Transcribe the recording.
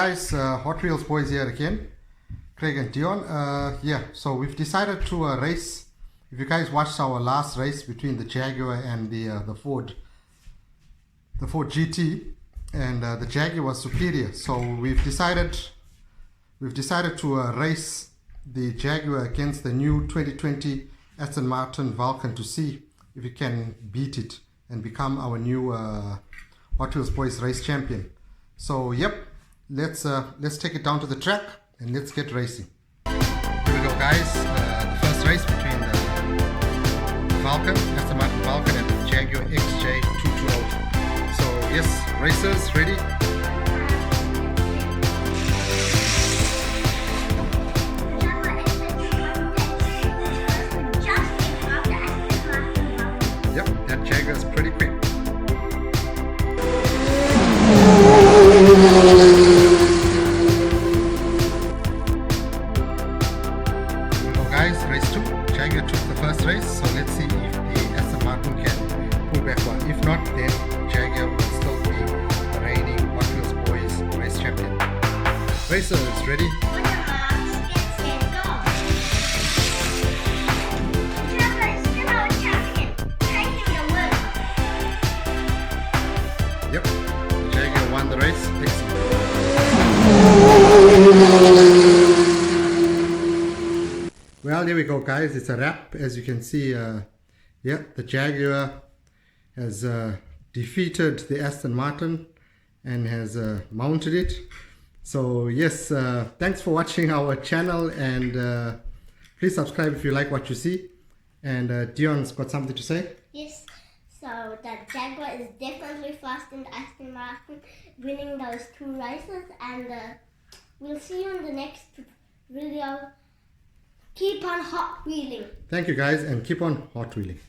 guys, Hotwheels Boys here again, Craig and Dion. So we've decided to race. If you guys watched our last race between the Jaguar and the Ford GT, and the Jaguar was superior, so we've decided to race the Jaguar against the new 2020 Aston Martin Vulcan to see if we can beat it and become our new Hot Wheels Boys race champion. So yep, let's take it down to the track and let's get racing. Here we go, guys. The first race between the Vulcan, Aston Martin Vulcan, and the Jaguar XJ220. So yes, racers ready? Yep, that Jaguar is pretty quick. Guys, race 2. Jaguar took the first race, so let's see if the Aston Martin can pull back one. If not, then Jaguar will still be the reigning Hot Wheels Boys race champion. Racers, ready? On your marks, get set, go! Jaguar is still our champion. Thank you, the win. Yep, Jaguar won the race. Excellent. Well, here we go, guys. It's a wrap. As you can see, the Jaguar has defeated the Aston Martin and has mounted it. So yes, thanks for watching our channel, and please subscribe if you like what you see. And Dion's got something to say. Yes, so the Jaguar is definitely faster than the Aston Martin, winning those 2 races, and we'll see you in the next video. Keep on hot wheeling. Thank you, guys, and keep on hot wheeling.